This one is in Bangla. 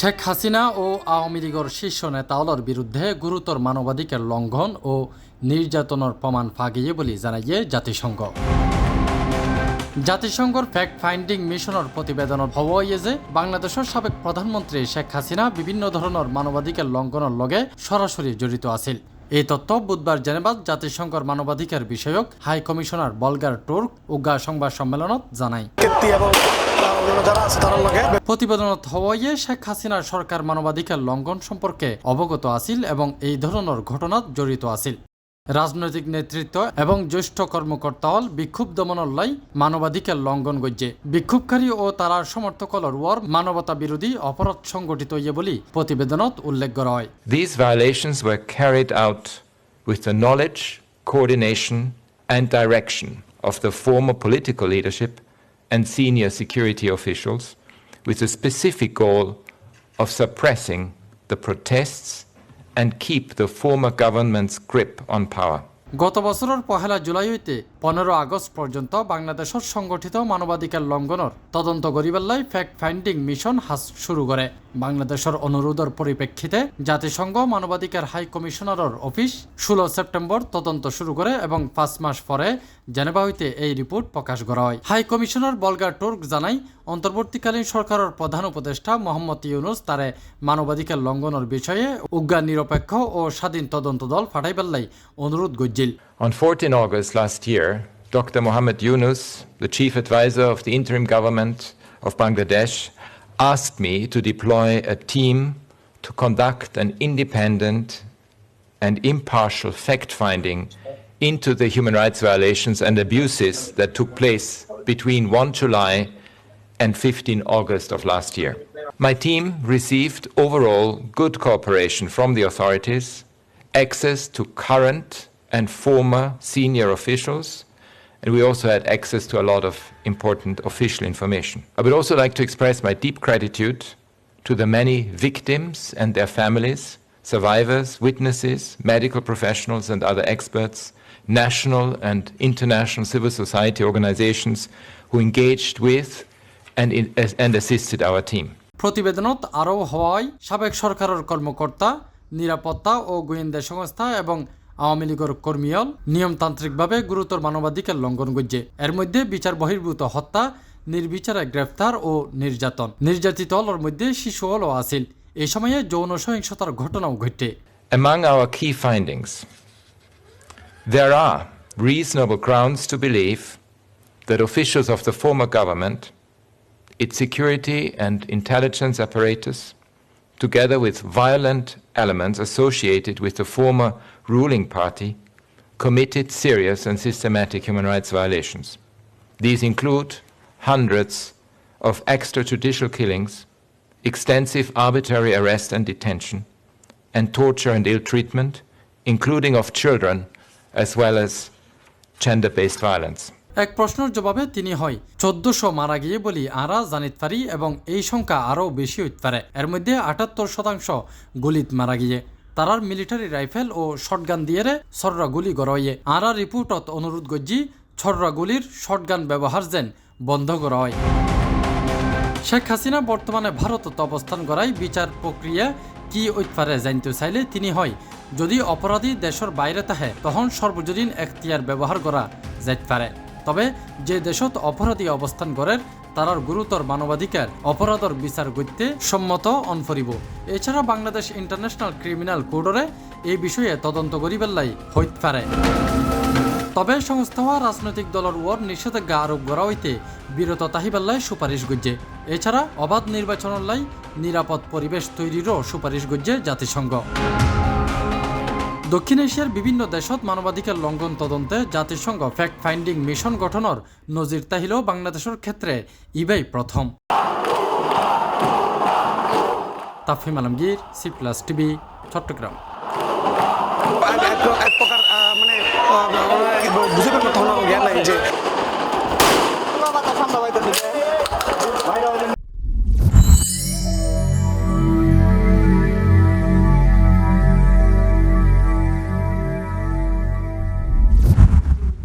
শেখ হাসিনা ও আওয়ামী লীগের শীর্ষ নেতাওয়ালার বিরুদ্ধে গুরুতর মানবাধিকার লঙ্ঘন ও নির্যাতনের প্রমাণ ফাগিয়ে বলে জানাইয়ে জাতিসংঘ। জাতিসংঘের ফ্যাক্ট ফাইন্ডিং মিশনের প্রতিবেদনত হওয়াইয়ে যে বাংলাদেশের সাবেক প্রধানমন্ত্রী শেখ হাসিনা বিভিন্ন ধরনের মানবাধিকার লঙ্ঘনের লগে সরাসরি জড়িত আছিল। এই তথ্য বুধবার জেনেভাত জাতিসংঘের মানবাধিকার বিষয়ক হাই কমিশনার বলগার টুর্ক উগা সংবাদ সম্মেলনত জানায়। প্রতিবেদনত হওয়াইয়ে শেখ হাসিনার সরকার মানবাধিকার লঙ্ঘন সম্পর্কে অবগত আছিল এবং এই ধরনের ঘটনাত জড়িত আছিল। রাজনৈতিক নেতৃত্ব এবং জ্যেষ্ঠ কর্মকর্তাওয়াল বিক্ষোভ দমনের লাই মানবাধিকার লঙ্ঘন গজ্জে বিক্ষোভকারী ও তারার সমর্থকলর ওয়ার মানবতা বিরোধী অপরাধ সংগঠিত ইয়ে বলি প্রতিবেদনত উল্লেখ করা হয়। These violations were carried out with the knowledge, coordination and direction of the former political leadership and senior security officials with the specific goal of suppressing the protests and keep the former government's grip on power. গত বছরের 1 জুলাই হইতে 15 আগস্ট পর্যন্ত বাংলাদেশের সংগঠিত মানবাধিকার লঙ্ঘনের তদন্ত করিবার ফ্যাক্ট ফাইন্ডিং মিশন শুরু করে। বাংলাদেশের অনুরোধের পরিপ্রেক্ষিতে জাতিসংঘ মানবাধিকার হাই কমিশনারের অফিস 16 সেপ্টেম্বর তদন্ত শুরু করে এবং 5 মাস পরে জেনেভা হইতে এই রিপোর্ট প্রকাশ করা হয়। হাই কমিশনার বলগার টুর্ক জানাই অন্তর্বর্তীকালীন সরকারের প্রধান উপদেষ্টা মোহাম্মদ ইউনুস তারে মানবাধিকার লঙ্ঘনের বিষয়ে উগ্র নিরপেক্ষ ও স্বাধীন তদন্ত দল পাঠাইবার লাই অনুরোধ গজ্জিল। On 14 August last year, Dr. Mohammed Yunus, the chief advisor of the interim government of Bangladesh, asked me to deploy a team to conduct an independent and impartial fact-finding into the human rights violations and abuses that took place between 1 July and 15 August of last year. My team received overall good cooperation from the authorities, access to current and former senior officials, and we also had access to a lot of important official information. I would also like to express my deep gratitude to the many victims and their families, survivors, witnesses, medical professionals and other experts, national and international civil society organizations who engaged with and assisted our team. প্রতিবেদনত আরও হওয়ায় সাবেক সরকারের কর্মকর্তা, নিরাপত্তা ও গোয়েন্দা সংস্থা এবং আওয়ামী লীগের কর্মীয়ল নিয়মতান্ত্রিকভাবে গুরুতর মানবাধিকার লঙ্ঘন করছে। এর মধ্যে বিচার বহির্ভূত হত্যা, নির্বিচারে গ্রেফতার ও নির্যাতন। নির্যাতিত হলের মধ্যে শিশুও আছিল। এই সময়ে যৌন সহিংসতার ঘটনাও ঘটে। Among our key findings, there are reasonable grounds to believe that officials of the former government, its security and intelligence apparatus, together with violent elements associated with the former ruling party, committed serious and systematic human rights violations. These include hundreds of extrajudicial killings, extensive arbitrary arrest and detention, and torture and ill treatment, including of children, as well as gender-based violence. এক প্রশ্নের জবাবে তিনি হয় 1400 মারা গিয়ে বলি আরা জানিত পারি এবং এই সংখ্যা আরও বেশি হইতে পারে। এর মধ্যে 78% গুলিত মারা গিয়ে তারার মিলিটারি রাইফেল ও শটগান দিয়ে ছররা গুলি গড়াইয়ে। আরা রিপোর্টত অনুরোধ গজ্জি ছররা গুলির শটগান ব্যবহার যেন বন্ধ করা হয়। শেখ হাসিনা বর্তমানে ভারতত অবস্থান করায় বিচার প্রক্রিয়া কি হইতে পারে জানতে চাইলে তিনি হয় যদি অপরাধী দেশের বাইরে থাকে তখন সর্বজনীন এখতিয়ার ব্যবহার করা যাইতে পারে। তবে যে দেশত অপরাধী অবস্থান করে তারার গুরুতর মানবাধিকার অপরাধের বিচার করতে সম্মত অনফরিব। এছাড়া বাংলাদেশ ইন্টারন্যাশনাল ক্রিমিনাল কোডরে এই বিষয়ে তদন্ত করিবার লাই হইতে পারে। তবে সংস্থা রাজনৈতিক দলের ওর নিষেধাজ্ঞা আরোপ করা হইতে বিরত তাহিবার লাই সুপারিশ গজ্জে। এছাড়া অবাধ নির্বাচনের লাই নিরাপদ পরিবেশ তৈরিরও সুপারিশ গজ্জে জাতিসংঘ। দক্ষিণ এশিয়ার বিভিন্ন দেশত মানবাধিকার লঙ্ঘন তদন্তে জাতিসংঘ ফ্যাক্ট ফাইন্ডিং মিশন গঠনের নজির তাহিলেও বাংলাদেশের ক্ষেত্রে ইবাই প্রথম। তাফহিম আলমগীর, C+ TV, চট্টগ্রাম। এক প্রকার বুঝে জ্ঞান নাই যে